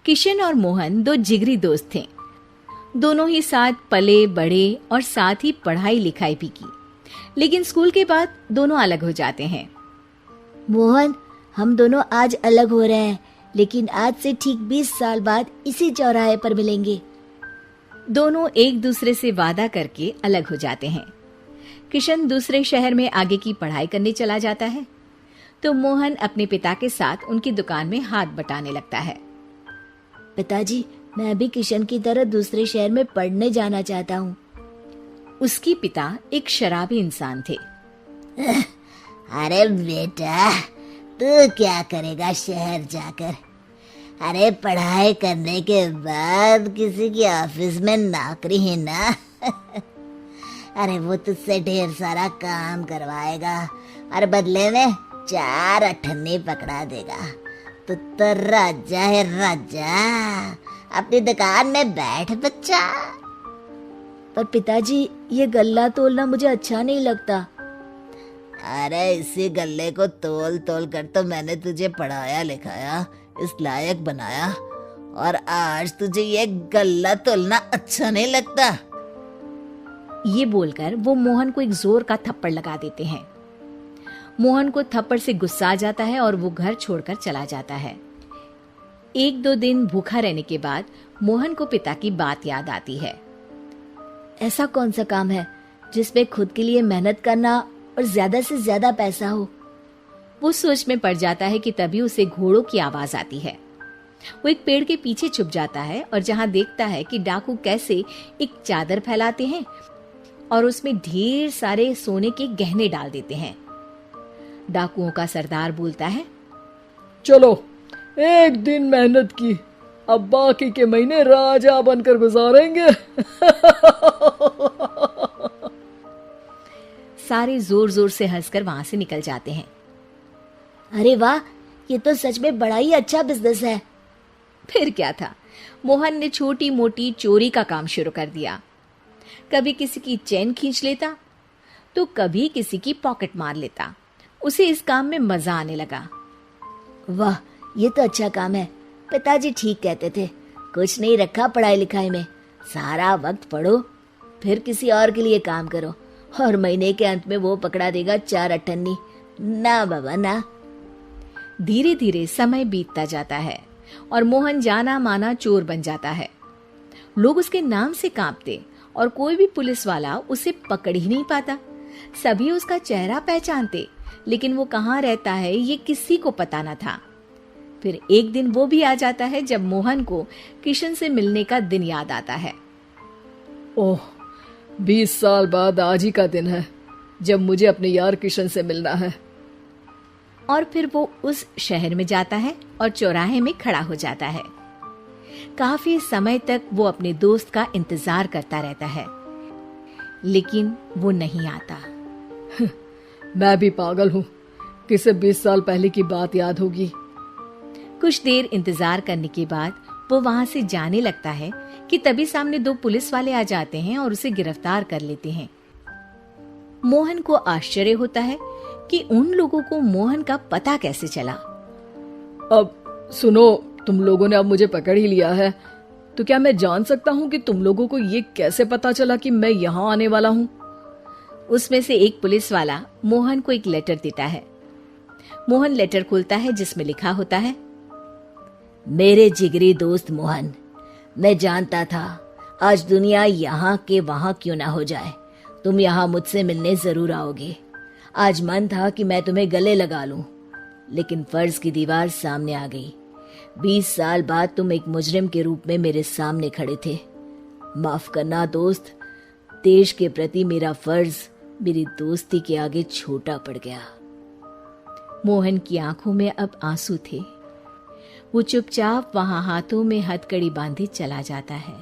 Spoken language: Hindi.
किशन और मोहन दो जिगरी दोस्त थे। दोनों ही साथ पले बड़े और साथ ही पढ़ाई लिखाई भी की, लेकिन स्कूल के बाद दोनों अलग हो जाते हैं। मोहन, हम दोनों आज अलग हो रहे हैं, लेकिन आज से ठीक 20 साल बाद इसी चौराहे पर मिलेंगे। दोनों एक दूसरे से वादा करके अलग हो जाते हैं। किशन दूसरे शहर में आगे की पढ़ाई करने चला जाता है, तो मोहन अपने पिता के साथ उनकी दुकान में हाथ बटाने लगता है। पिताजी, मैं भी किशन की तरह दूसरे शहर में पढ़ने जाना चाहता हूँ। उसके पिता एक शराबी इंसान थे। अरे बेटा, तू क्या करेगा शहर जाकर? अरे पढ़ाई करने के बाद किसी की ऑफिस में नौकरी है ना। अरे वो तुझसे ढेर सारा काम करवाएगा और बदले में 4 अठन्नी पकड़ा देगा। तो राजा है राजा, अपनी दुकान में बैठ बच्चा। पर पिताजी, ये गल्ला तोलना मुझे अच्छा नहीं लगता। अरे इसी गल्ले को तोल तोल कर तो मैंने तुझे पढ़ाया लिखाया, इस लायक बनाया, और आज तुझे ये गल्ला तोलना अच्छा नहीं लगता। ये बोलकर वो मोहन को एक जोर का थप्पड़ लगा देते हैं। मोहन को थप्पड़ से गुस्सा आ जाता है और वो घर छोड़कर चला जाता है। 1-2 दिन भूखा रहने के बाद मोहन को पिता की बात याद आती है। ऐसा कौन सा काम है जिसमें खुद के लिए मेहनत करना और ज्यादा से ज्यादा पैसा हो? वो सोच में पड़ जाता है कि तभी उसे घोड़ों की आवाज आती है। वो एक पेड़ के पीछे छुप जाता है और जहां देखता है कि डाकू कैसे एक चादर फैलाते हैं और उसमें ढेर सारे सोने के गहने डाल देते हैं। डाकुओं का सरदार बोलता है, चलो, एक दिन मेहनत की, अब बाकी के महीने राजा बनकर गुजारेंगे। सारे जोर जोर से हंसकर वहां से निकल जाते हैं। अरे वाह, ये तो सच में बड़ा ही अच्छा बिजनेस है। फिर क्या था, मोहन ने छोटी मोटी चोरी का काम शुरू कर दिया। कभी किसी की चेन खींच लेता तो कभी किसी की पॉकेट मार लेता। उसे इस काम में मजा आने लगा। वाह, ये तो अच्छा काम है। पिताजी ठीक कहते थे, कुछ नहीं रखा पढ़ाई लिखाई में, सारा वक्त पढ़ो, फिर किसी और के लिए काम करो, और महीने के अंत में वो पकड़ा देगा 4 अठन्नी। ना बाबा ना। धीरे धीरे समय बीतता जाता है और मोहन जाना माना चोर बन जाता है। लोग उसके नाम से कांपते और कोई भी पुलिस वाला उसे पकड़ ही नहीं पाता। सभी उसका चेहरा पहचानते, लेकिन वो कहाँ रहता है ये किसी को पता न था। फिर एक दिन वो भी आ जाता है जब मोहन को किशन से मिलने का दिन याद आता है। ओह, 20 साल बाद आज ही का दिन है जब मुझे अपने यार किशन से मिलना है। और फिर वो उस शहर में जाता है और चौराहे में खड़ा हो जाता है। काफी समय तक वो अपने दोस्त का इंतजार करता रहता है, लेकिन वो नहीं आता। मैं भी पागल हूँ, किसे 20 साल पहले की बात याद होगी। कुछ देर इंतजार करने के बाद वो वहां से जाने लगता है कि तभी सामने 2 पुलिस वाले आ जाते हैं और उसे गिरफ्तार कर लेते हैं। मोहन को आश्चर्य होता है कि उन लोगों को मोहन का पता कैसे चला। अब सुनो, तुम लोगों ने अब मुझे पकड़ ही लिया है, तो क्या मैं जान सकता हूँ कि तुम लोगों को ये कैसे पता चला कि मैं यहाँ आने वाला हूँ? उसमें से एक पुलिस वाला मोहन को एक लेटर देता है। मोहन लेटर खोलता है जिसमें लिखा होता है, मेरे जिगरी दोस्त मोहन, मैं जानता था आज दुनिया यहाँ के वहां क्यों ना हो जाए, तुम यहाँ मुझसे मिलने जरूर आओगे। आज मन था कि मैं तुम्हें गले लगा लूं, लेकिन फर्ज की दीवार सामने आ गई। 20 साल बाद तुम एक मुजरिम के रूप में मेरे सामने खड़े थे। माफ करना दोस्त, देश के प्रति मेरा फर्ज मेरी दोस्ती के आगे छोटा पड़ गया। मोहन की आंखों में अब आंसू थे। वो चुपचाप वहां हाथों में हथकड़ी बांधे चला जाता है।